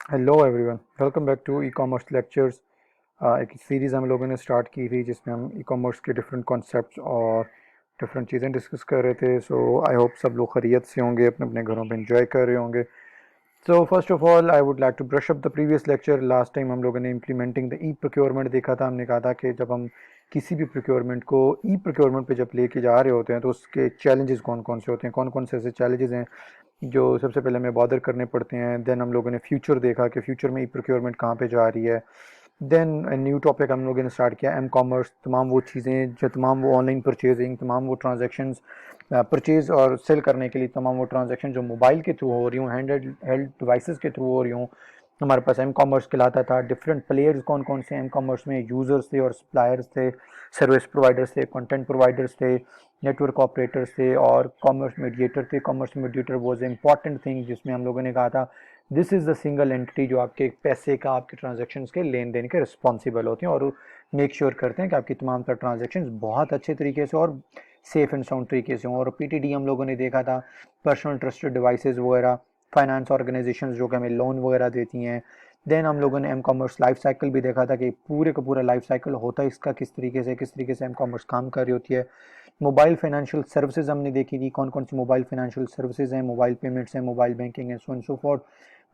Hello everyone, welcome back to e commerce lectures. एक series हम लोगों ने स्टार्ट की थी जिसमें हम ई कॉमर्स के डिफरेंट कॉन्सेप्ट्स और डिफरेंट चीज़ें डिस्कस कर रहे थे। सो आई होप सब लोग खैरियत से होंगे, अपने अपने घरों पे एंजॉय कर रहे होंगे। So first of all I would like to brush up the previous lecture. Last time हम लोगों ने इम्प्लीमेंटिंग द ई प्रोक्योरमेंट देखा था। हमने कहा था कि जब हम किसी भी प्रोक्योरमेंट को ई प्रोक्योरमेंट पे जब लेके जा रहे होते हैं तो उसके चैलेंजेस कौन कौन से होते हैं, कौन कौन से ऐसे चैलेंजेस हैं जो सबसे पहले हमें बॉदर करने पड़ते हैं। देन हम लोगों ने फ्यूचर देखा कि फ्यूचर में ई प्रोक्योरमेंट कहाँ पे जा रही है। देन न्यू टॉपिक हम लोगों ने स्टार्ट किया एम कॉमर्स, तमाम वो चीज़ें जो तमाम वो ऑनलाइन परचेजिंग, तमाम वो ट्रांजेक्शंस, परचेज और सेल करने के लिए तमाम वो ट्रांजेक्शन जो मोबाइल के थ्रू हो रही हूँ, हेल्ड डिवाइसेस के थ्रू हो रही हूँ, हमारे पास एम कॉमर्स कहलाता था। डिफरेंट प्लेयर्स कौन कौन से एम कॉमर्स में यूज़र्स थे और सप्लायर्स थे, सर्विस प्रोवाइडर्स थे, कंटेंट प्रोवाइडर्स थे, नेटवर्क ऑपरेटर्स थे और कॉमर्स मीडिएटर थे। Commerce mediator was a important thing जिसमें हम लोगों ने कहा था this is the single entity जो आपके पैसे का, आपके ट्रांजेक्शन्स के लेन देन के रिस्पॉन्सिबल होते हैं और मेक श्योर करते हैं कि आपकी तमाम तर ट्रांजेक्शन्स बहुत अच्छे तरीके से और सेफ एंड साउंड तरीके से हों। और पीटीडी हम लोगों ने देखा था, पर्सनल ट्रस्टेड डिवाइसेस वगैरह, फाइनेंस ऑर्गेनाइजेशंस जो कि हमें लोन वगैरह देती हैं। देन हम लोगों ने एम कॉमर्स लाइफ साइकिल भी देखा था कि पूरे का पूरा लाइफ साइकिल होता है इसका, किस तरीके से एम कॉमर्स काम कर रही होती है। मोबाइल फाइनेंशियल सर्विसेज हमने देखी थी, कौन कौन सी मोबाइल फाइनेंशियल सर्विसेज हैं, मोबाइल पेमेंट्स हैं, मोबाइल बैंकिंग है, so and so fourth.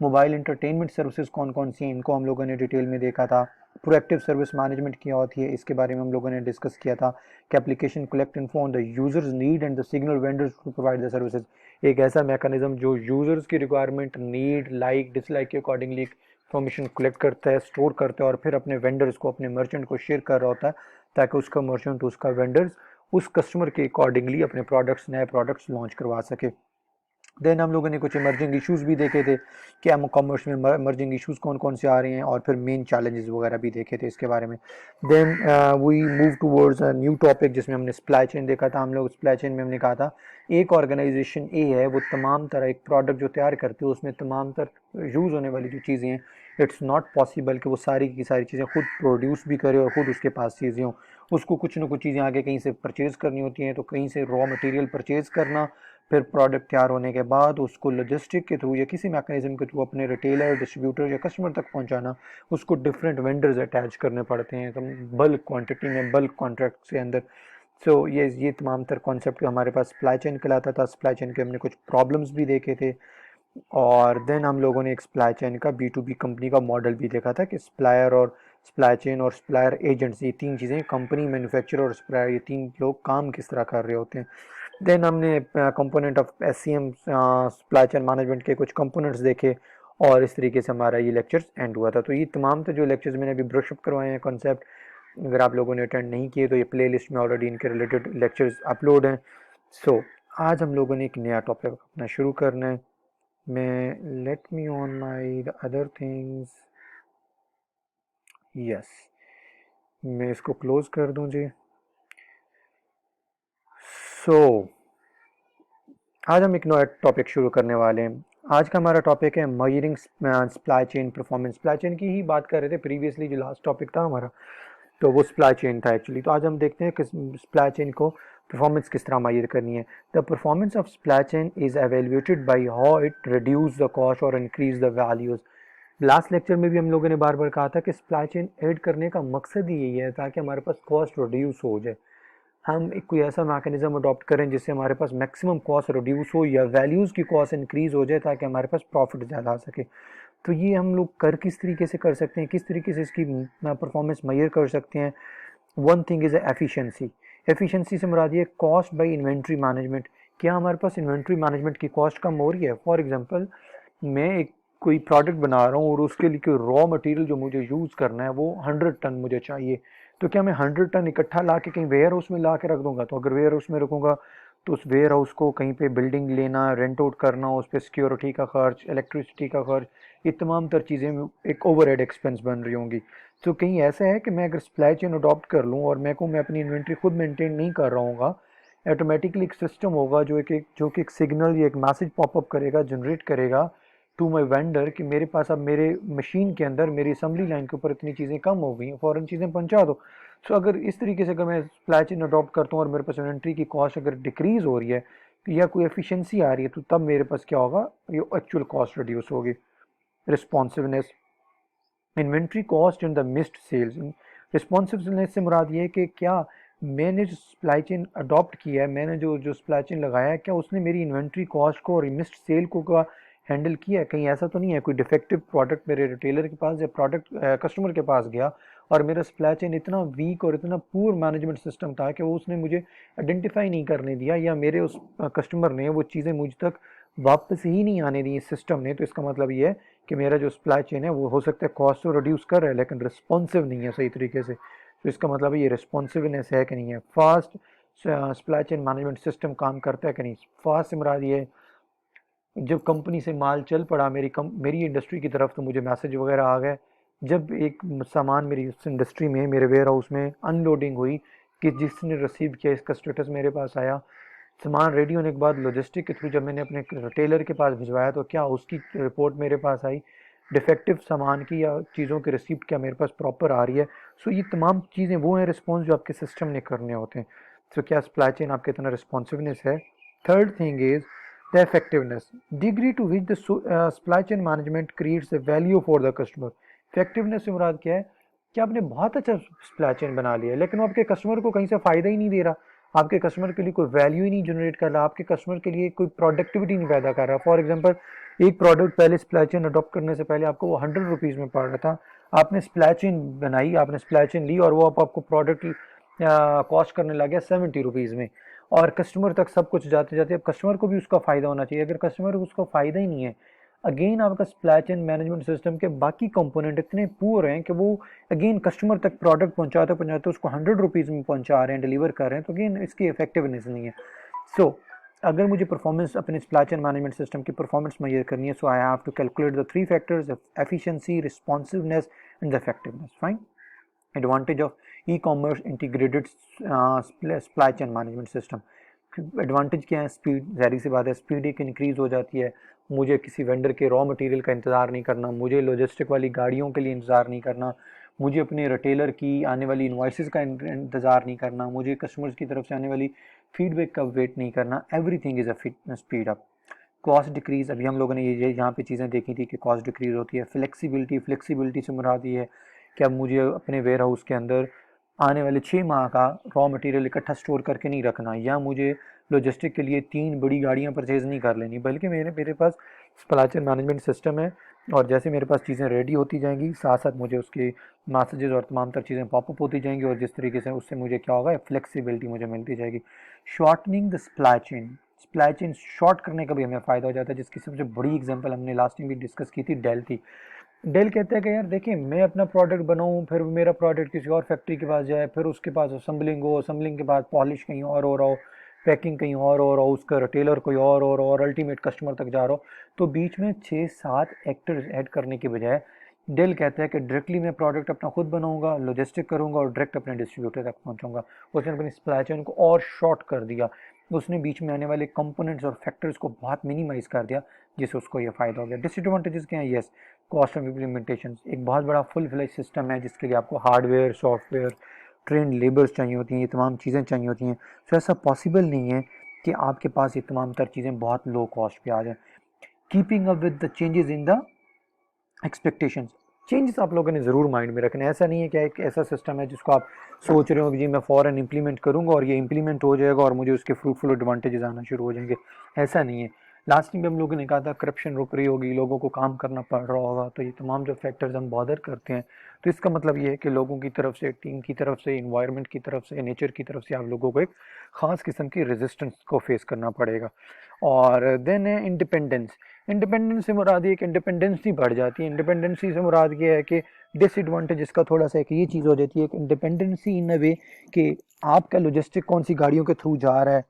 Mobile entertainment services कौन कौन सी हैं, इनको हम लोगों ने डिटेल में देखा था। प्रोएक्टिव सर्विस मैनेजमेंट क्या होती है, इसके बारे में हम लोगों ने डिस्कस किया था कि application collect info on the users need and the signal vendors to provide the services. एक ऐसा मैकेनिज्म जो यूजर्स की रिक्वायरमेंट, नीड, लाइक, डिसलाइक के अकॉर्डिंगली इंफॉर्मेशन कलेक्ट करता है, स्टोर करता है और फिर अपने वेंडर्स को, अपने मर्चेंट को शेयर कर रहा होता है ताकि उसका मर्चेंट, उसका वेंडर्स उस कस्टमर के अकॉर्डिंगली अपने प्रोडक्ट्स, नए प्रोडक्ट्स लॉन्च करवा सके। देन हम लोगों ने कुछ इमर्जिंग इश्यूज भी देखे थे कि हम कॉमर्स में इमर्जिंग इश्यूज कौन कौन से आ रहे हैं और फिर मेन चैलेंजेस वगैरह भी देखे थे इसके बारे में। Then we move towards a new topic जिसमें हमने सप्लाई चेन देखा था। हम लोग सप्लाई चेन में हमने कहा था एक ऑर्गेनाइजेशन ए है, वो तमाम तरह एक प्रोडक्ट जो तैयार करती है उसमें तमाम तरह यूज़ होने वाली जो चीज़ें हैं, इट्स नॉट पॉसिबल कि वो सारी की सारी चीज़ें खुद प्रोड्यूस भी करे और खुद उसके पास चीज़ें हों। उसको कुछ ना कुछ चीज़ें आगे कहीं से परचेज़ करनी होती हैं, तो कहीं से रॉ मटेरियल परचेज़ करना, फिर प्रोडक्ट तैयार होने के बाद उसको लॉजिस्टिक के थ्रू या किसी मैकेनिज्म के थ्रू अपने रिटेलर, डिस्ट्रीब्यूटर या कस्टमर तक पहुंचाना, उसको डिफरेंट वेंडर्स अटैच करने पड़ते हैं, तो बल्क क्वांटिटी में, बल्क कॉन्ट्रैक्ट के अंदर। सो ये तमाम तर कॉन्सेप्ट हमारे पास सप्लाई चेन कहलाता था। सप्लाई चेन के हमने कुछ प्रॉब्लम्स भी देखे थे और देन हम लोगों ने एक सप्लाई चेन का बी टू बी कंपनी का मॉडल भी देखा था कि सप्लायर और सप्लाई चेन और सप्लायर एजेंट्स, ये तीन चीज़ें, कंपनी, मैन्युफैक्चरर और सप्लायर, ये तीन लोग काम किस तरह कर रहे होते हैं। देन हमने component of S C M, supply chain management के कुछ कंपोनेंट्स देखे और इस तरीके से हमारा ये लेक्चर्स एंड हुआ था। तो ये तमाम तो जो लेक्चर्स मैंने अभी ब्रशअप करवाए हैं कॉन्सेप्ट, अगर आप लोगों ने अटेंड नहीं किए तो ये प्ले लिस्ट में ऑलरेडी इनके रिलेटेड लेक्चर्स अपलोड हैं। सो आज हम लोगों ने एक नया टॉपिक अपना शुरू करना है। मैं let me on my other things, yes, मैं इसको क्लोज कर दूं जी। सो आज हम एक नया टॉपिक शुरू करने वाले हैं। आज का हमारा टॉपिक है मयरिंग supply chain performance. Supply chain की ही बात कर रहे थे प्रीवियसली, जो लास्ट टॉपिक था हमारा तो वो सप्लाई चेन था एक्चुअली। तो आज हम देखते हैं कि सप्लाई चेन को परफॉर्मेंस किस तरह मायर करनी है। The performance of supply chain is evaluated by how it reduce the cost और increase the values. Last lecture में भी हम लोगों ने बार बार कहा था कि सप्लाई चेन ऐड करने का मकसद ही यही है ताकि हमारे पास कॉस्ट रिड्यूस हो जाए, हम एक कोई ऐसा मैकेनिज्म अडॉप्ट करें जिससे हमारे पास मैक्सिमम कॉस्ट रिड्यूस हो या वैल्यूज़ की कॉस्ट इंक्रीज हो जाए ताकि हमारे पास प्रॉफिट ज़्यादा आ सके। तो ये हम लोग कर किस तरीके से कर सकते हैं, किस तरीके से इसकी परफॉर्मेंस मेजर कर सकते हैं। One thing is efficiency. Efficiency से मुराद ये कॉस्ट बाय इन्वेंट्री मैनेजमेंट। क्या हमारे पास इन्वेंट्री मैनेजमेंट की कॉस्ट कम हो रही है? फॉर एग्जांपल, मैं एक कोई प्रोडक्ट बना रहा हूँ और उसके लिए रॉ मटेरियल जो मुझे यूज़ करना है वो 100 टन मुझे चाहिए। तो क्या मैं 100 टन इकट्ठा ला के कहीं वेयर हाउस में ला के रख दूंगा? तो अगर वेयर हाउस में रखूंगा तो उस वेयर हाउस को कहीं पे बिल्डिंग लेना, रेंट आउट करना, उस पर सिक्योरिटी का खर्च, इलेक्ट्रिसिटी का खर्च, ये तमाम तर चीज़ें एक ओवरहेड एक्सपेंस बन रही होंगी। तो कहीं ऐसा है कि मैं अगर सप्लाई चेन अडॉप्ट कर लूँ और मैं अपनी इन्वेंट्री खुद मेंटेन नहीं कर रहा हूँ, ऑटोमेटिकली एक सिस्टम होगा जो कि एक सिग्नल या एक मैसेज पॉपअप करेगा, जनरेट करेगा टू माई वेंडर कि मेरे पास अब मेरे मशीन के अंदर, मेरी असम्बली लाइन के ऊपर इतनी चीज़ें कम हो गई हैं, फ़ौरन चीज़ें पहुंचा दो। सो अगर इस तरीके से अगर मैं सप्लाई चेन अडॉप्ट करता हूँ और मेरे पास इन्वेंट्री की कॉस्ट अगर डिक्रीज हो रही है या कोई एफिशिएंसी आ रही है, तो तब मेरे पास क्या होगा, ये एक्चुअल कॉस्ट रिड्यूस होगी। Responsiveness, inventory cost and the missed sales. Responsiveness से मुराद ये है कि क्या मैंने जो सप्लाई चेन अडॉप्ट किया है, मैंने जो जो सप्लाई चेन लगाया है, क्या उसने मेरी इन्वेंट्री कॉस्ट को और मिस्ड सेल को का हैंडल किया है। कहीं ऐसा तो नहीं है कोई डिफेक्टिव प्रोडक्ट मेरे रिटेलर के पास या प्रोडक्ट कस्टमर के पास गया और मेरा सप्लाई चेन इतना वीक और इतना पुअर मैनेजमेंट सिस्टम था कि वो उसने मुझे आइडेंटिफाई नहीं करने दिया, या मेरे उस कस्टमर ने वो चीज़ें मुझ तक वापस ही नहीं आने दी सिस्टम ने। तो इसका मतलब ये है कि मेरा जो सप्लाई चेन है वो हो सकता है कॉस्ट तो रिड्यूस कर रहा है लेकिन रिस्पॉन्सिव नहीं है सही तरीके से। तो इसका मतलब ये रिस्पॉन्सिवनेस है कि नहीं है। Fast supply chain management system काम करता है कि नहीं। फास्ट से मुराद ये जब कंपनी से माल चल पड़ा मेरी इंडस्ट्री की तरफ तो मुझे मैसेज वगैरह आ गए। जब एक सामान मेरी उस इंडस्ट्री में मेरे वेयर हाउस में अनलोडिंग हुई कि जिसने रिसीव किया इसका स्टेटस मेरे पास आया। सामान रेडी होने के बाद लॉजिस्टिक के थ्रू जब मैंने अपने रिटेलर के पास भिजवाया तो क्या उसकी रिपोर्ट मेरे पास आई डिफेक्टिव सामान की या चीज़ों की रिसीप्ट क्या मेरे पास प्रॉपर आ रही है। सो ये तमाम चीज़ें वो हैं रिस्पॉन्स जो आपके सिस्टम ने करने होते हैं। सो क्या सप्लाई चेन आपके इतना रिस्पॉन्सिवनेस है। Third thing is the effectiveness, degree to which the supply chain management creates the value for the customer. Effectiveness से मुराद क्या है कि आपने बहुत अच्छा सप्लाई चेन बना लिया लेकिन वो आपके कस्टमर को कहीं से फ़ायदा ही नहीं दे रहा, आपके कस्टमर के लिए कोई वैल्यू ही नहीं जनरेट कर रहा, आपके कस्टमर के लिए कोई प्रोडक्टिविटी नहीं पैदा कर रहा। फॉर एग्जांपल एक प्रोडक्ट पहले सप्लाई चेन अडॉप्ट करने से पहले आपको वो 100 रुपीज़ में पड़ रहा था, आपने सप्लाई चेन बनाई, आपने सप्लाई चेन ली और वो आपको प्रोडक्ट कॉस्ट करने लग गया 70 रुपीज़ में। और कस्टमर तक सब कुछ जाते जाते अब कस्टमर को भी उसका फ़ायदा होना चाहिए। अगर कस्टमर को उसका फ़ायदा ही नहीं है, अगेन आपका सप्लाई चेन मैनेजमेंट सिस्टम के बाकी कंपोनेंट इतने पुअर हैं कि वो अगेन कस्टमर तक प्रोडक्ट पहुंचाते पहुंचाते उसको 100 रुपीज़ में पहुंचा रहे हैं, डिलीवर कर रहे हैं, तो अगेन इसकी इफेक्टिवनेस नहीं है। सो अगर मुझे परफॉर्मेंस अपने सप्लाई चेन मैनेजमेंट सिस्टम की परफॉर्मेंस मेजर करनी है, so I have to calculate the three factors, efficiency, responsiveness and the effectiveness. Fine. Advantage of e commerce integrated supply chain management system. Advantage क्या है? Speed, ज़ाहिर सी बात है speed एक increase हो जाती है, मुझे किसी वेंडर के रॉ मटेरियल का इंतज़ार नहीं करना, मुझे लॉजिस्टिक वाली गाड़ियों के लिए इंतज़ार नहीं करना, मुझे अपने रिटेलर की आने वाली इन्वाइसेस का इंतज़ार नहीं करना, मुझे कस्टमर्स की तरफ से आने वाली फीडबैक का वेट नहीं करना। Everything is a speed up. Cost decrease, अभी हम लोगों ने ये यहाँ पे चीज़ें देखी थी कि कॉस्ट डिक्रीज़ होती है। फ्लेक्सिबिलिटी, फ्लेक्सिबिलिटी से मुराद ये है कि अब मुझे अपने वेयर हाउस के अंदर आने वाले 6 माह का रॉ मटेरियल इकट्ठा स्टोर करके नहीं रखना, या मुझे लॉजिस्टिक के लिए 3 बड़ी गाड़ियाँ परचेज़ नहीं कर लेनी, बल्कि मेरे पास सप्लाई चेन मैनेजमेंट सिस्टम है और जैसे मेरे पास चीज़ें रेडी होती जाएंगी साथ साथ मुझे उसके मैसेजेस और तमाम तर चीज़ें पॉपअप होती जाएंगी और जिस तरीके से उससे मुझे क्या होगा, फ्लेक्सिबिलिटी मुझे मिलती जाएगी। Shortening the supply chain short करने का भी हमें फ़ायदा हो जाता है, जिसकी सबसे बड़ी एग्जांपल हमने लास्ट टाइम भी डिस्कस की थी, डेल थी। डेल कहते हैं कि यार देखिए मैं अपना प्रोडक्ट बनाऊं, फिर मेरा प्रोडक्ट किसी और फैक्ट्री के पास जाए, फिर उसके पास असेंबलिंग हो, असेंबलिंग के बाद पॉलिश कहीं और हो रहा हो, पैकिंग कहीं और हो रहा हो, उसका रिटेलर कोई और हो रहा हो और अल्टीमेट कस्टमर तक जा रहा हो, तो बीच में 6-7 एक्टर्स ऐड करने के बजाय डेल कहता है कि डायरेक्टली मैं प्रोडक्ट अपना खुद बनाऊंगा, लॉजिस्टिक करूंगा और डायरेक्ट अपने डिस्ट्रीब्यूटर तक पहुंचाऊंगा। उसने अपनी सप्लाई चेन को और शॉर्ट कर दिया, उसने बीच में आने वाले कंपोनेंट्स और फैक्टर्स को बहुत मिनिमाइज कर दिया, जिससे उसको ये फ़ायदा हो गया। डिसएडवांटेजेस क्या है? यस, कॉस्ट ऑफ इम्प्लीमेंटेशन, एक बहुत बड़ा फुल फ्लेज सिस्टम है जिसके लिए आपको हार्डवेयर, सॉफ्टवेयर, ट्रेन लेबर्स चाहिए होती हैं, ये तमाम चीज़ें चाहिए होती हैं। तो ऐसा पॉसिबल नहीं है कि आपके पास ये तमाम तर चीज़ें बहुत लो कॉस्ट पे आ जाए। Keeping up with the changes in the expectations, changes आप लोगों ने ज़रूर माइंड में रखना है। ऐसा नहीं है कि एक ऐसा सिस्टम है जिसको आप सोच रहे हो कि जी मैं फ़ौरन इंप्लीमेंट करूंगा और ये इंप्लीमेंट हो जाएगा और मुझे उसके फ्रूटफुल एडवांटेजेस आना शुरू हो जाएंगे। ऐसा नहीं है। लास्ट टाइम भी हम लोगों ने कहा था करप्शन रुक रही होगी, लोगों को काम करना पड़ रहा होगा, तो ये तमाम जो फैक्टर्स हम बॉदर करते हैं, तो इसका मतलब ये है कि लोगों की तरफ से, टीम की तरफ से, इन्वायरमेंट की तरफ से, नेचर की तरफ से आप लोगों को एक ख़ास किस्म की रेजिस्टेंस को फेस करना पड़ेगा। और देन है इंडिपेंडेंस। इंडिपेंडेंस से मुराद ये कि इंडिपेंडेंसी बढ़ जाती है। इंडिपेंडेंसी से मुराद ये है कि डिसएडवांटेज इसका थोड़ा सा एक ये चीज़ हो जाती है कि इंडिपेंडेंसी इन अ वे कि आपका लॉजिस्टिक कौन सी गाड़ियों के थ्रू जा रहा है,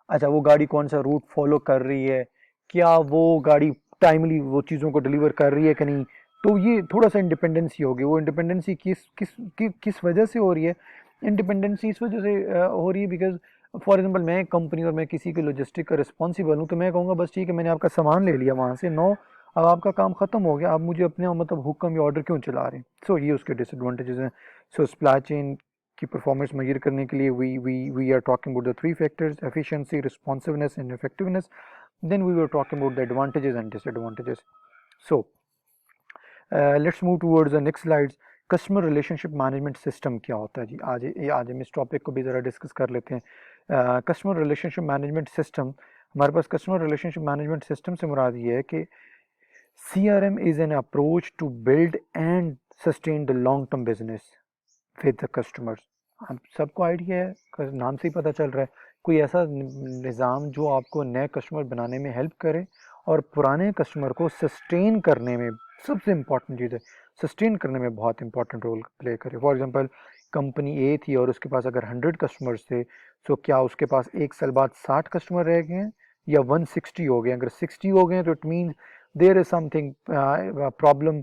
अच्छा वो गाड़ी कौन सा रूट फॉलो कर रही है, क्या वो गाड़ी टाइमली वो चीज़ों को डिलीवर कर रही है कि नहीं, तो ये थोड़ा सा इंडिपेंडेंसी होगी। वो इंडिपेंडेंसी किस वजह से हो रही है? इंडिपेंडेंसी इस वजह से हो रही है बिकॉज फॉर एग्जांपल मैं एक कंपनी और मैं किसी के लॉजिस्टिक का रिस्पॉन्सिबल हूँ, तो मैं कहूँगा बस ठीक है मैंने आपका सामान ले लिया वहाँ से, नो अब आपका काम खत्म हो गया, आप मुझे अपने मतलब हुक्म या ऑर्डर क्यों चला रहे हैं। सो ये उसके डिसएडवांटेजेस हैं। सो सप्लाई चेन की परफॉर्मेंस मेजर करने के लिए we are talking about the three factors, efficiency, responsiveness and effectiveness. Then we were talking about the advantages and disadvantages. So let's move towards the next slides. Customer relationship management system क्या होता है जी? आज हम इस topic को भी ज़रा discuss कर लेते हैं। कस्टमर रिलेशनशिप मैनेजमेंट सिस्टम, हमारे पास कस्टमर रिलेशनशिप मैनेजमेंट सिस्टम से मुराद ये है कि CRM is an approach to build and sustain the long term business with the customers। आप सबको आइडिया है, नाम से ही पता चल रहा है, कोई ऐसा निज़ाम जो आपको नए कस्टमर बनाने में हेल्प करे और पुराने कस्टमर को सस्टेन करने में, सबसे इम्पॉर्टेंट चीज़ है, सस्टेन करने में बहुत इंपॉर्टेंट रोल प्ले करे। फॉर एग्जांपल कंपनी ए थी और उसके पास अगर 100 कस्टमर्स थे, तो क्या उसके पास एक साल बाद 60 कस्टमर रह गए हैं या 160 हो गए? अगर 60 हो गए हैं तो it means there is something problem,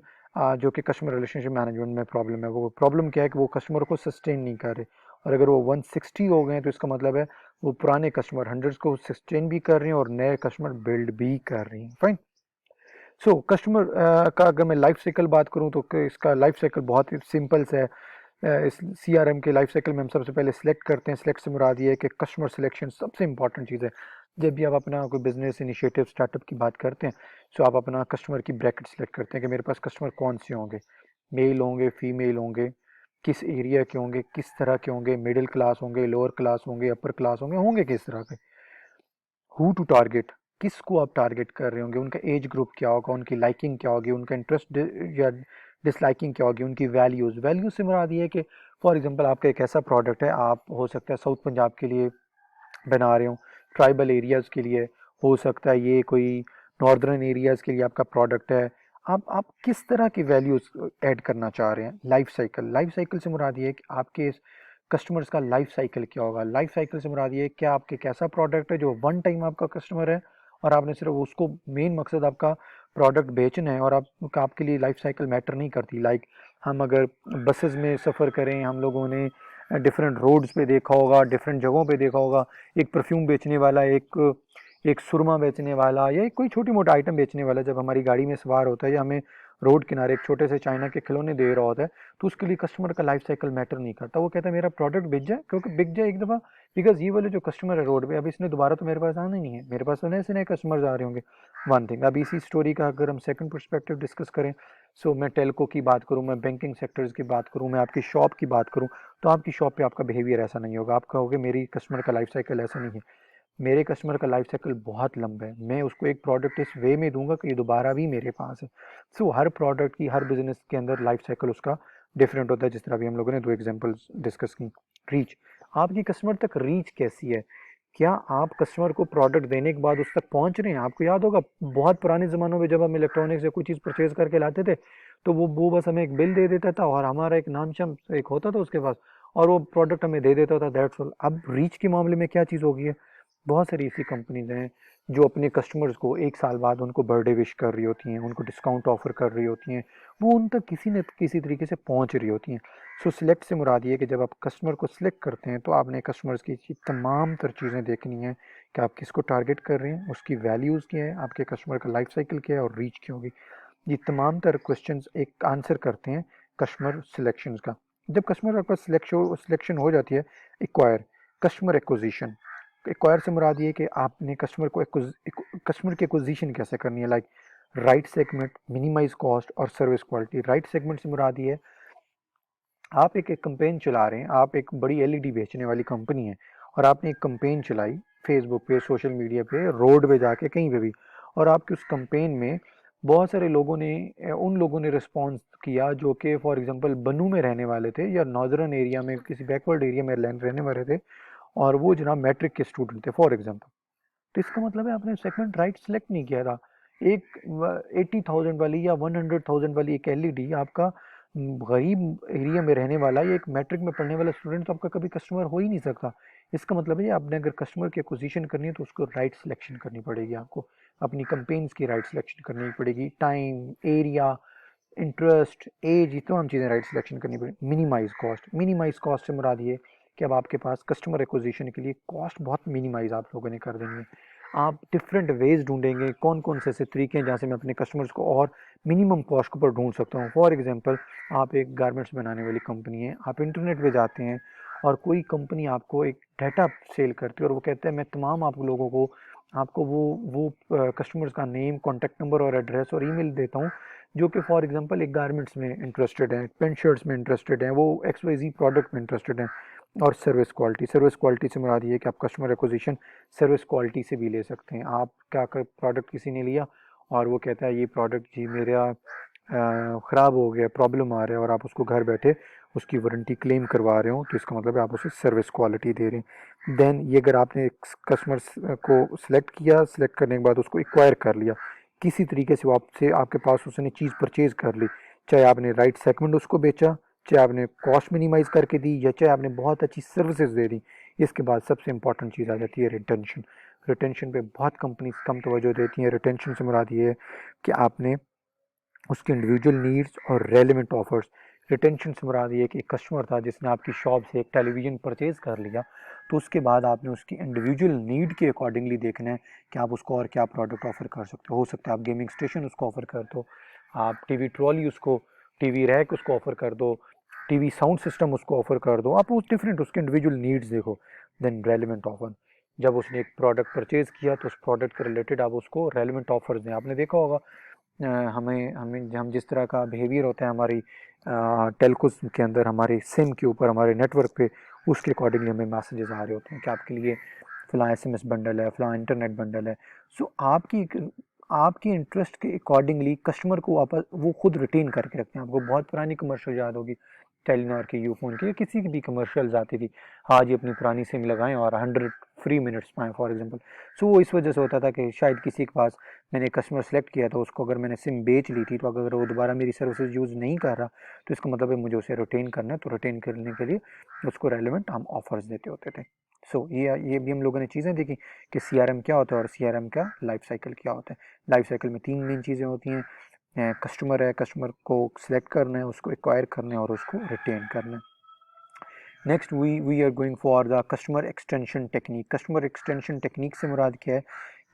जो कि कस्टमर रिलेशनशिप मैनेजमेंट में प्रॉब्लम है। वो प्रॉब्लम क्या है कि वो कस्टमर को सस्टेन नहीं कर रहे, और अगर वो 160 हो गए हैं तो इसका मतलब है वो पुराने कस्टमर 100 को सस्टेन भी कर रहे हैं और नए कस्टमर बिल्ड भी कर रहे हैं। फाइन। सो कस्टमर का अगर मैं लाइफ साइकिल बात करूं तो इसका लाइफ साइकिल बहुत ही सिंपल सा है। इस CRM के लाइफ साइकिल में हम सबसे पहले सिलेक्ट करते हैं। सिलेक्ट से मुराद ये है कि कस्टमर सिलेक्शन सबसे इंपॉर्टेंट चीज़ है। जब भी आप अपना कोई बिजनेस इनिशिएटिव स्टार्टअप की बात करते हैं, तो आप अपना कस्टमर की ब्रैकेट सेलेक्ट करते हैं कि मेरे पास कस्टमर कौन से होंगे, मेल होंगे, फीमेल होंगे, किस एरिया के होंगे, किस तरह के होंगे, मिडिल क्लास होंगे, लोअर क्लास होंगे, अपर क्लास होंगे, होंगे किस तरह के। हु टू टारगेट, किसको आप टारगेट कर रहे होंगे, उनका एज ग्रुप क्या होगा, उनकी लाइकिंग क्या होगी, उनका इंटरेस्ट या डिसलाइकिंग क्या होगी, उनकी वैल्यूज़। वैल्यूज से मुराद ये है कि फॉर एग्जांपल आपका एक ऐसा प्रोडक्ट है, आप हो सकता है साउथ पंजाब के लिए बना रहे हो, ट्राइबल एरियाज़ के लिए, हो सकता है ये कोई नॉर्दर्न एरियाज़ के लिए आपका प्रोडक्ट है। आप किस तरह की वैल्यूज़ ऐड करना चाह रहे हैं। लाइफ साइकिल, लाइफ साइकिल से मुराद ये है कि आपके कस्टमर्स का लाइफ साइकिल क्या होगा। लाइफ साइकिल से मुराद ये है क्या आपके एक ऐसा प्रोडक्ट है जो वन टाइम आपका कस्टमर है और आपने सिर्फ उसको, मेन मकसद आपका प्रोडक्ट बेचना है और आपके लिए लाइफ साइकिल मैटर नहीं करती। लाइक हम अगर बसेस में सफ़र करें, हम लोगों ने डिफरेंट रोड्स पे देखा होगा, डिफरेंट जगहों पे देखा होगा, एक परफ्यूम बेचने वाला, एक एक सुरमा बेचने वाला या एक कोई छोटी मोटा आइटम बेचने वाला जब हमारी गाड़ी में सवार होता है या हमें रोड किनारे एक छोटे से चाइना के खिलौने दे रहा होता है, तो उसके लिए कस्टमर का लाइफ साइकिल मैटर नहीं करता। वो कहता है मेरा प्रोडक्ट बिक जाए, क्योंकि बिक जाए एक दफ़ा, बिकॉज ये वाले जो कस्टमर है रोड पे, अब इसने दोबारा तो मेरे पास आना ही नहीं है, मेरे पास तो नए से नए कस्टमर्स आ रहे होंगे। One thing. अब इसी स्टोरी का अगर हम सेकंड पर्सपेक्टिव डिस्कस करें, सो मैं टेलको की बात करूं, मैं बैंकिंग सेक्टर्स की बात करूं, मैं आपकी शॉप की बात करूं, तो आपकी शॉप पे आपका बिहेवियर ऐसा नहीं होगा। आप कहोगे मेरी कस्टमर का लाइफ साइकिल ऐसा नहीं है। मेरे कस्टमर का लाइफ साइकिल बहुत लंबा है, मैं उसको एक प्रोडक्ट इस वे में दूंगा कि ये दोबारा भी मेरे पास है। सो हर प्रोडक्ट की, हर बिजनेस के अंदर लाइफ साइकिल उसका डिफरेंट होता है, जिस तरह भी हम लोगों ने दो एग्जांपल्स डिस्कस की। रीच, आपकी कस्टमर तक रीच कैसी है? क्या आप कस्टमर को प्रोडक्ट देने के बाद उस तक पहुंच रहे हैं? आपको याद होगा बहुत पुराने ज़मानों में जब हम इलेक्ट्रॉनिक्स से कोई चीज़ परचेज करके लाते थे, तो वो बस हमें एक बिल दे देता था और हमारा एक नामशम एक होता था उसके पास, और वो प्रोडक्ट हमें दे देता था, दैट्स ऑल। अब रीच के मामले में क्या चीज़ हो गई है? बहुत सारी ऐसी कंपनीज हैं जो अपने कस्टमर्स को एक साल बाद उनको बर्थडे विश कर रही होती हैं, उनको डिस्काउंट ऑफर कर रही होती हैं, वो उन तक किसी न किसी तरीके से पहुंच रही होती हैं। सो सिलेक्ट से मुराद ये है कि जब आप कस्टमर को सिलेक्ट करते हैं तो आपने कस्टमर्स की तमाम तर चीज़ें देखनी है कि आप किसको टारगेट कर रहे हैं, उसकी वैल्यूज़ क्या है, आपके कस्टमर का लाइफ साइकिल क्या है और रीच क्या होगी। ये तमाम तर क्वेश्चन एक आंसर करते हैं कस्टमर सिलेक्शन का। जब कस्टमर आपका सिलेक्शन हो जाती है, एक्वायर, कस्टमर एक्विजिशन। एक्वायर से मुराद ये कि आपने कस्टमर की एक्विजिशन कैसे करनी है। Like right segment, minimise cost और सर्विस क्वालिटी। राइट सेगमेंट से मुराद ये है आप एक कंपेन चला रहे हैं, आप एक बड़ी LED बेचने वाली कंपनी है और आपने एक कंपेन चलाई फेसबुक पे, सोशल मीडिया पे, रोड पे जाके, कहीं पे भी, और आपकी उस कंपेन में बहुत सारे लोगों ने, उन लोगों ने रिस्पॉन्स किया जो कि फॉर एग्जांपल बनू में रहने वाले थे या नॉर्दर्न एरिया में किसी बैकवर्ड एरिया में रहने वाले थे, और वो जनाब मैट्रिक के स्टूडेंट थे फॉर एग्जांपल। तो इसका मतलब है आपने सेगमेंट राइट सेलेक्ट नहीं किया था। एक 80,000 वाली या 100,000 वाली एक LED आपका गरीब एरिया में रहने वाला या एक मैट्रिक में पढ़ने वाला स्टूडेंट तो आपका कभी कस्टमर हो ही नहीं सकता। इसका मतलब है आपने अगर कस्टमर की एक्विजिशन करनी है तो उसको राइट सिलेक्शन करनी पड़ेगी, आपको अपनी कंपेन्स की राइट सिलेक्शन करनी पड़ेगी, टाइम, एरिया, इंटरेस्ट, एज, ये तमाम चीज़ें राइट सिलेक्शन करनी पड़ेगी। मिनिमाइज कॉस्ट, मिनिमाइज कॉस्ट से मुराद ये कि अब आपके पास कस्टमर एक्विजिशन के लिए कॉस्ट बहुत मिनिमाइज आप लोगों ने कर देनी है। आप डिफरेंट वेज ढूंढेंगे, कौन कौन से ऐसे तरीके हैं जहाँ से मैं अपने कस्टमर्स को और मिनिमम कॉस्ट के ऊपर ढूंढ सकता हूँ। फॉर एग्जांपल आप एक गारमेंट्स बनाने वाली कंपनी है, आप इंटरनेट पे जाते हैं और कोई कंपनी आपको एक डाटा सेल करती है और वो कहते हैं मैं तमाम आप लोगों को, आपको वो कस्टमर्स का नेम, कॉन्टैक्ट नंबर और एड्रेस और ईमेल देता हूँ जो कि फॉर एग्जांपल एक गारमेंट्स में इंटरेस्टेड हैं, पेंट शर्ट्स में इंटरेस्टेड हैं, वो XYZ प्रोडक्ट में इंटरेस्टेड हैं। और सर्विस क्वालिटी से मुराद ये है कि आप कस्टमर एक्विजिशन सर्विस क्वालिटी से भी ले सकते हैं। आप क्या कर, प्रोडक्ट किसी ने लिया और वो कहता है ये प्रोडक्ट जी मेरा ख़राब हो गया, प्रॉब्लम आ रहा है, और आप उसको घर बैठे उसकी वारंटी क्लेम करवा रहे हो, तो इसका मतलब है आप उसे सर्विस क्वालिटी दे रहे हैं। देन ये अगर आपने कस्टमर को सिलेक्ट किया, सिलेक्ट करने के बाद उसको एक्वायर कर लिया, किसी तरीके से वो आपसे, आपके पास उसने चीज़ परचेज कर ली, चाहे आपने राइट सेगमेंट उसको बेचा, चाहे आपने कॉस्ट मिनिमाइज करके दी, या चाहे आपने बहुत अच्छी सर्विसेज दे दी, इसके बाद सबसे इंपॉर्टेंट चीज़ आ जाती है रिटेंशन। रिटेंशन पे बहुत कंपनीज कम तवज्जो देती हैं। रिटेंशन से मुराद ये है कि आपने उसके इंडिविजुअल नीड्स और रेलिवेंट ऑफर्स। रिटेंशन से मुराद ये है कि एक कस्टमर था जिसने आपकी शॉप से एक टेलीविज़न परचेज़ कर लिया, तो उसके बाद आपने उसकी इंडिविजुअल नीड के अकॉर्डिंगली देखना है कि आप उसको और क्या प्रोडक्ट ऑफर कर सकते हो सकता है आप गेमिंग स्टेशन उसको ऑफर कर दो, आप टीवी ट्रॉली उसको, टीवी रैक उसको ऑफर कर दो, टीवी साउंड सिस्टम उसको ऑफर कर दो, आप उस डिफरेंट उसके इंडिविजुअल नीड्स देखो। देन रेलिवेंट ऑफर, जब उसने एक प्रोडक्ट परचेज़ किया तो उस प्रोडक्ट के रिलेटेड आप उसको रेलिवेंट ऑफर्स दें। आपने देखा होगा हमें हमें हम जिस तरह का बिहेवियर होता है हमारी टेलकोस के अंदर, हमारे सिम के ऊपर, हमारे नेटवर्क पे, उसके अकॉर्डिंगली हमें मैसेजेस आ रहे होते हैं कि आपके लिए फ़लाँ SMS बंडल है, फ़लाँ इंटरनेट बंडल है। सो आपकी इंटरेस्ट के अकॉर्डिंगली कस्टमर को वापस वो खुद रिटेन करके रखते हैं। आपको बहुत पुरानी कमर्शियल याद होगी, टेलीनॉर की, यूफोन की, या किसी की भी कमर्शियल्स आती थी, आज ये अपनी पुरानी सिम लगाएं और 100 फ्री मिनट्स पाएँ फॉर एग्जांपल। सो वो इस वजह से होता था कि शायद किसी के पास, मैंने कस्टमर सेलेक्ट किया था, उसको अगर मैंने सिम बेच ली थी, तो अगर वो दोबारा मेरी सर्विसेज यूज़ नहीं कर रहा, तो इसका मतलब है मुझे उसे रिटेन करना है, तो रिटेन करने के लिए उसको रेलिवेंट हम ऑफर्स देते होते थे। सो ये भी हम लोगों ने चीज़ें देखी कि CRM क्या होता है और CRM का लाइफ साइकिल क्या होता है। लाइफ साइकिल में 3 मेन चीज़ें होती हैं, कस्टमर है, कस्टमर को सिलेक्ट करना है, उसको एक्वायर करना है और उसको रिटेन करना है। Next we are going for the customer extension technique. Customer extension technique से मुराद क्या है?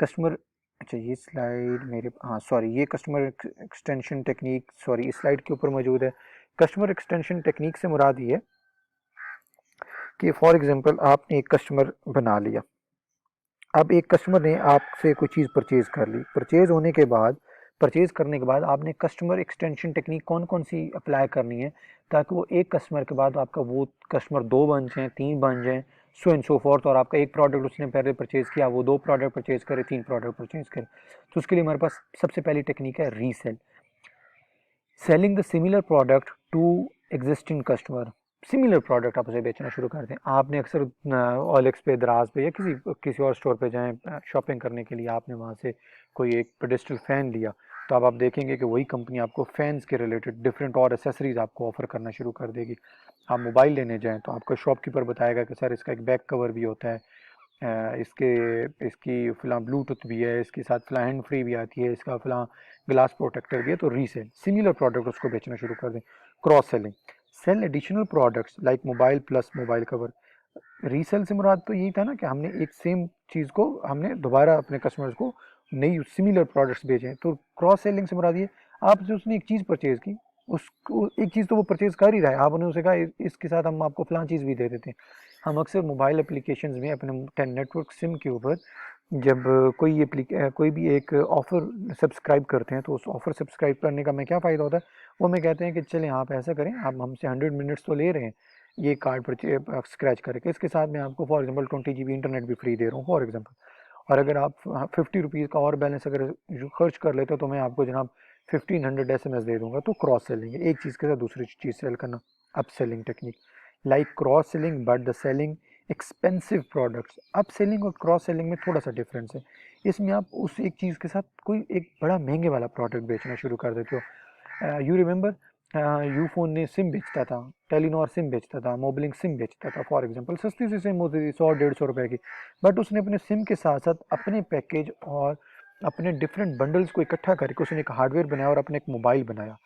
कस्टमर, अच्छा ये स्लाइड मेरे, हाँ सॉरी, ये कस्टमर एक्सटेंशन टेक्निक, सॉरी इस स्लाइड के ऊपर मौजूद है। कस्टमर एक्सटेंशन टेक्निक से मुराद ये है कि फॉर एग्जांपल आपने एक कस्टमर बना लिया, अब एक कस्टमर ने आपसे कोई चीज़ परचेज कर ली, परचेज करने के बाद आपने कस्टमर एक्सटेंशन टेक्निक कौन कौन सी अप्लाई करनी है, ताकि वो एक कस्टमर के बाद आपका वो कस्टमर 2 बन जाए, 3 बन जाए, सो एंड सो फोर्थ, और आपका एक प्रोडक्ट उसने पहले परचेज किया, वो 2 प्रोडक्ट परचेज करे, 3 प्रोडक्ट परचेज करे। तो उसके लिए हमारे पास सबसे पहली टेक्निक है resell, selling the similar product to existing customer. Similar product आप उसे बेचना शुरू कर दें। आपने अक्सर OLX पे, दराज पे, या किसी और स्टोर पे जाएं शॉपिंग करने के लिए, आपने वहाँ से कोई एक पेडेस्टल फ़ैन लिया, तो अब आप देखेंगे कि वही कंपनी आपको फ़ैन्स के रिलेटेड डिफरेंट और एसेसरीज आपको ऑफर करना शुरू कर देगी। आप मोबाइल लेने जाएँ तो आपका शॉपकीपर बताएगा कि सर इसका एक बैक कवर भी होता है, इसके इसकी फ़लाँ ब्लूटूथ भी है, इसके साथ फ़लाँ हैंड फ्री भी आती है, इसका फ़लाँ ग्लास प्रोटेक्टर भी है। तो रीसेल, सिमिलर प्रोडक्ट उसको बेचना शुरू कर दें। Cross selling, sell additional products like mobile plus mobile cover. Resell से मुराद तो यही था ना कि हमने एक सेम चीज़ को हमने दोबारा अपने कस्टमर्स को नई सिमिलर प्रोडक्ट्स भेजें। तो क्रॉस सेलिंग से मुराद ये, आपसे उसने एक चीज़ परचेज़ की, उसको एक चीज़ तो वो परचेज़ कर ही रहा है, आपने उसे कहा इसके साथ हम आपको फलां चीज़ भी दे देते हैं। हम अक्सर मोबाइल एप्लीकेशंस में अपने नेटवर्क सिम के ऊपर जब कोई भी एक ऑफ़र सब्सक्राइब करते हैं, तो उस ऑफ़र सब्सक्राइब करने का हमें क्या फ़ायदा होता है, वो हमें कहते हैं कि चलें आप ऐसा करें, आप हमसे 100 मिनट्स तो ले रहे हैं ये कार्ड पर स्क्रैच करके, इसके साथ मैं आपको फॉर एग्जांपल 20 GB इंटरनेट भी फ्री दे रहा हूँ फॉर एग्जांपल। और अगर आप 50 रुपीज़ का और बैलेंस अगर खर्च कर लेते हो, तो मैं आपको जनाब 1500 SMS दे दूंगा। तो क्रॉस सेलिंग है, एक चीज़ के साथ दूसरी चीज़ सेल करना। Up selling technique, like cross selling but the selling expensive products. Up selling और क्रॉस सेलिंग में थोड़ा सा डिफरेंस है, इसमें आप उस एक चीज़ के साथ कोई एक बड़ा महंगे वाला प्रोडक्ट बेचना शुरू कर देते हो। यू रिमेंबर, यूफोन ने सिम बेचता था, टेलीनॉर सिम बेचता था, मोबलिंक सिम बेचता था फॉर एग्जांपल, सस्ती सी सिम होती थी 100-150 रुपए की, बट उसने अपने सिम के साथ साथ अपने पैकेज और अपने डिफरेंट बंडल्स को इकट्ठा करके उसने एक हार्डवेयर बनाया और अपने एक मोबाइल बनाया,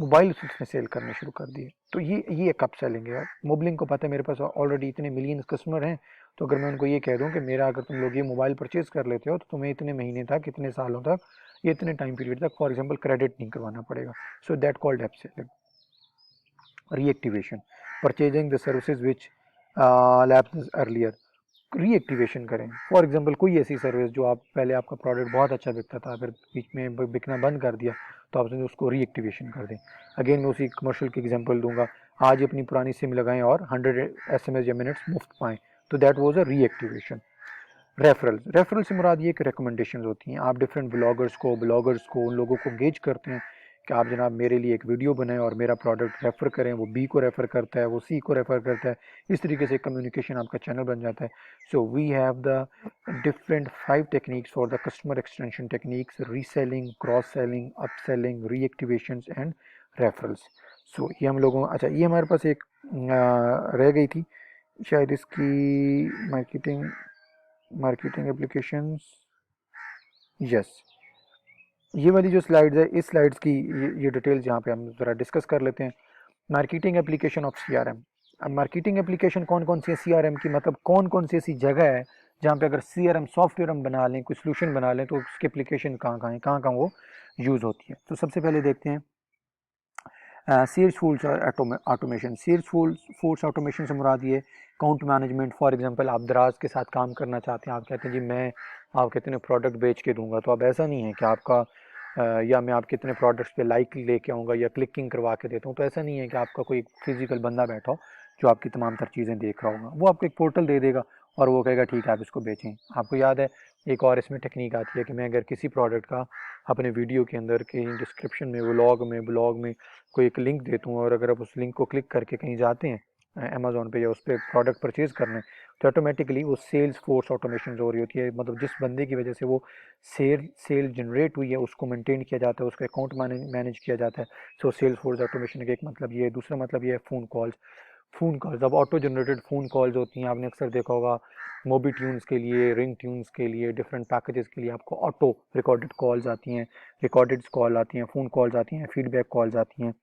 मोबाइल उसने सेल करने शुरू कर दिए। तो ये एक अप सेलिंग है। मोबलिंक को पता है मेरे पास ऑलरेडी इतने मिलियन कस्टमर हैं, तो अगर मैं उनको ये कह दूं कि मेरा अगर तुम लोग ये मोबाइल परचेज कर लेते हो, तो तुम्हें इतने महीने तक, इतने सालों तक, ये इतने टाइम पीरियड तक फॉर एग्जांपल क्रेडिट नहीं करवाना पड़ेगा। So that called up selling. Reactivation, purchasing the services which lapsed earlier. Reactivation करें। फॉर एग्जांपल कोई ऐसी सर्विस जो आप पहले आपका प्रोडक्ट बहुत अच्छा बिकता था, अगर बीच में बिकना बंद कर दिया तो आप उसको रीएक्टिवेशन कर दें। अगेन मैं उसी कमर्शियल की एग्जांपल दूंगा, आज अपनी पुरानी सिम लगाएं और 100 SMS या मिनट्स मुफ्त पाएँ, तो that was a reactivation. Referral से मुराद ये कि रिकमेंडेशन होती हैं, आप डिफरेंट ब्लॉगर्स को उन लोगों को एंगेज करते हैं कि आप जनाब मेरे लिए एक वीडियो बनाएं और मेरा प्रोडक्ट रेफ़र करें, वो बी को रेफ़र करता है, वो सी को रेफ़र करता है, इस तरीके से कम्युनिकेशन आपका चैनल बन जाता है। So we have the different 5 techniques for the customer extension techniques: reselling, cross selling, upselling, reactivations and referrals. So ये हम लोगों, अच्छा ये हमारे पास एक रह गई थी शायद इसकी, मार्केटिंग एप्लीकेशंस। यस, ये वाली जो स्लाइड्स है, इस स्लाइड्स की ये डिटेल्स यहाँ पे हम ज़रा डिस्कस कर लेते हैं। Marketing application of CRM. अब मार्केटिंग एप्लीकेशन कौन कौन सी है सीआरएम की, मतलब कौन कौन सी ऐसी जगह है जहाँ पे अगर सीआरएम सॉफ्टवेयर हम बना लें, कोई सोल्यूशन बना लें, तो उसकी एप्लीकेशन कहाँ कहाँ है, कहाँ कहाँ वो यूज़ होती है। तो सबसे पहले देखते हैं sales force automation. Sales force automation से मुराद ये अकाउंट मैनेजमेंट। फॉर एग्जांपल आप दराज के साथ काम करना चाहते हैं, आप कहते हैं जी मैं आपके इतने प्रोडक्ट बेच के दूंगा, तो अब ऐसा नहीं है कि आपका या मैं आपके इतने प्रोडक्ट्स पे लाइक लेके आऊँगा या क्लिकिंग करवा के देता हूँ, तो ऐसा नहीं है कि आपका कोई फिजिकल बंदा बैठा हो जो आपकी तमाम तर चीज़ें देख रहा होगा। वो आपको एक पोर्टल दे देगा और वो कहेगा ठीक है आप इसको बेचें। आपको याद है एक और इसमें टेक्निक आती है कि मैं अगर किसी प्रोडक्ट का अपने वीडियो के अंदर कहीं डिस्क्रिप्शन में, ब्लॉग में कोई एक लिंक देता हूँ, और अगर आप उस लिंक को क्लिक करके कहीं जाते हैं अमेज़ोन पे या उस पर प्रोडक्ट परचेज़ करने, तो ऑटोमेटिकली वो सेल्स फोर्स ऑटोमेशन हो रही होती है। मतलब जिस बंदे की वजह से वो सेल जनरेट हुई है उसको मेंटेन किया जाता है, उसका अकाउंट मैनेज किया जाता है। सो सेल्स फोर्स ऑटोमेशन का एक मतलब ये है। दूसरा मतलब ये है फ़ोन कॉल्स। अब ऑटो जनरेटेड फ़ोन कॉल्स होती हैं, आपने अक्सर देखा होगा मोबी ट्यून्स के लिए, रिंग ट्यून्स के लिए, डिफरेंट पैकेजेस के लिए आपको ऑटो रिकॉर्डेड कॉल्स आती हैं, रिकॉर्डेड कॉल आती हैं, फ़ोन कॉल्स आती हैं, फीडबैक कॉल्स आती हैं।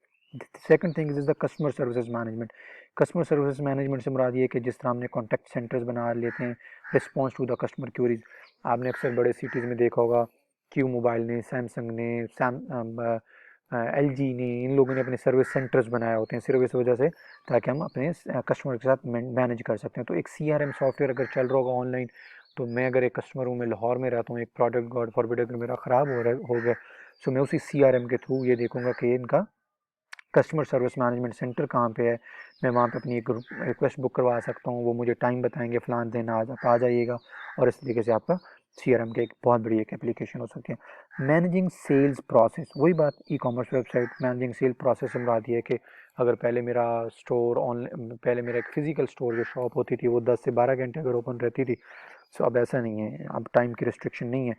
Second thing is the customer services management. Customer services management से मुराद ये कि जिस तरह हमने कॉन्टैक्ट सेंटर्स बना लेते हैं, response to the customer queries. आपने अक्सर बड़े सिटीज़ में देखा होगा क्यू मोबाइल ने, सैमसंग ने, LG ने, इन लोगों ने अपने सर्विस सेंटर्स बनाए होते हैं सिर्फ इस वजह से ताकि हम अपने कस्टमर के साथ मैनेज कर सकते हैं। तो एक CRM सॉफ्टवेयर अगर चल रहा होगा ऑनलाइन, तो मैं अगर एक कस्टमर हूँ, मैं लाहौर में रहता हूँ, एक प्रोडक्ट गॉड फॉरबिड अगर मेरा ख़राब हो गया, सो मैं उसी CRM के थ्रू ये देखूंगा कि इनका कस्टमर सर्विस मैनेजमेंट सेंटर कहाँ पे है। मैं वहाँ पे अपनी एक रिक्वेस्ट बुक करवा सकता हूँ, वो मुझे टाइम बताएंगे फ़लान दिन आज आप आ जाइएगा, और इस तरीके से आपका CRM की एक बहुत बड़ी एक एप्लीकेशन हो सकती है। मैनेजिंग सेल्स प्रोसेस, वही बात e-commerce website managing sale process से मुराद ये है कि अगर पहले मेरा स्टोर ऑनलाइन, पहले मेरा एक फ़िज़िकल स्टोर जो शॉप होती थी वो 10 से 12 घंटे अगर ओपन रहती थी, सो अब ऐसा नहीं है, अब टाइम की रिस्ट्रिक्शन नहीं है,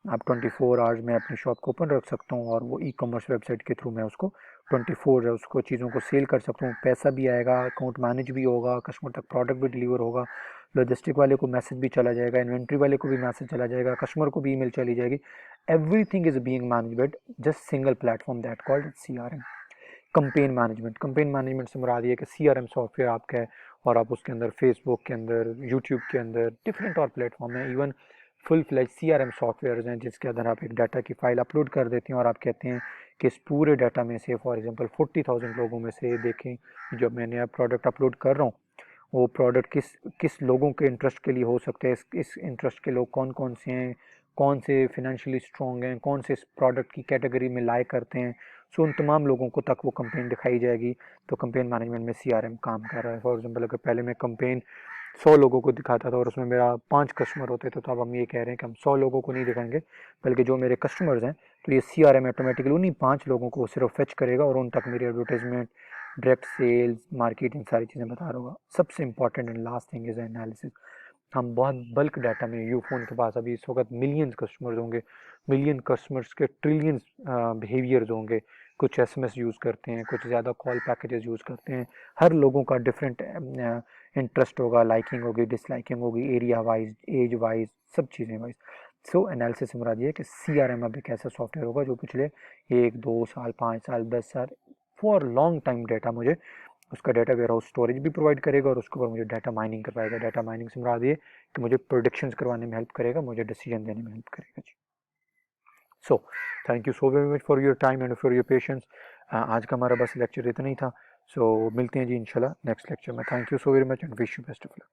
आप 24 आवर्स में अपनी शॉप को ओपन रख सकता हूँ और वो ई-कॉमर्स वेबसाइट के थ्रू मैं उसको 24 है उसको चीज़ों को सेल कर सकता हूँ, पैसा भी आएगा, अकाउंट मैनेज भी होगा, कस्टमर तक प्रोडक्ट भी डिलीवर होगा, लॉजिस्टिक वाले को मैसेज भी चला जाएगा, इन्वेंट्री वाले को भी मैसेज चला जाएगा, कस्टमर को भी ईमेल चली जाएगी। Everything is being managed just single platform that called CRM। Campaign management से मुराद ये कि CRM सॉफ्टवेयर आपका है और आप उसके अंदर फेसबुक के अंदर, यूट्यूब के अंदर, डिफरेंट और प्लेटफॉर्म है, even full fledge CRM software हैं जिसके अंदर आप एक डाटा की फाइल अपलोड कर देते हैं और आप कहते हैं कि इस पूरे डाटा में से फॉर एग्जांपल 40,000 लोगों में से देखें जब मैं नया प्रोडक्ट अपलोड कर रहा हूँ, वो प्रोडक्ट किस किस लोगों के इंटरेस्ट के लिए हो सकते हैं, इस इंटरेस्ट के लोग कौन कौन से हैं, कौन से फिनेंशियली स्ट्रॉन्ग हैं, कौन से इस प्रोडक्ट की कैटेगरी में लाइक करते हैं, सो उन तमाम लोगों को तक वो कंपेन दिखाई जाएगी। तो कंपेन मैनेजमेंट में CRM काम कर रहा है। फॉर एग्जांपल अगर पहले मैं कंपेन 100 लोगों को दिखाता था और उसमें मेरा 5 कस्टमर होते थे, तो अब हम ये कह रहे हैं कि हम 100 लोगों को नहीं दिखाएंगे, बल्कि जो मेरे कस्टमर्स हैं तो ये CRM ऑटोमेटिकली उन्हीं 5 लोगों को सिर्फ फेच करेगा और उन तक मेरी एडवर्टाइजमेंट, डायरेक्ट सेल्स, मार्केटिंग सारी चीज़ें बता रहा होगा। सबसे important and last thing is analysis. हम बहुत बल्क डाटा में, यूफोन के पास अभी इस वक्त मिलियंस कस्टमर्स होंगे, मिलियन कस्टमर्स के ट्रिलियंस बिहेवियर्स होंगे, कुछ SMS यूज़ करते हैं, कुछ ज़्यादा कॉल पैकेजेस यूज़ करते हैं, हर लोगों का डिफरेंट इंटरेस्ट होगा, लाइकिंग होगी, डिसलाइकिंग होगी, एरिया वाइज, एज वाइज, सब चीज़ें वाइज। सो एनालिसिस से मुराद ये है कि CRM अब एक ऐसा सॉफ्टवेयर होगा जो पिछले 1-2 साल, 5 साल, 10 साल, फॉर लॉन्ग टाइम डाटा मुझे उसका डाटा वेयर हाउस स्टोरेज भी प्रोवाइड करेगा और उसके ऊपर मुझे डाटा माइनिंग करवाएगा। डाटा माइनिंग से मुराद ये कि मुझे प्रोडिक्शंस करवाने में हेल्प करेगा, मुझे डिसीजन देने में हेल्प करेगा जी। So thank you so very much for your time and for your patience. आज का हमारा बस लेक्चर इतना ही था। सो मिलते हैं जी इंशाल्लाह नेक्स्ट लेक्चर में। Thank you so very much and wish you best of luck.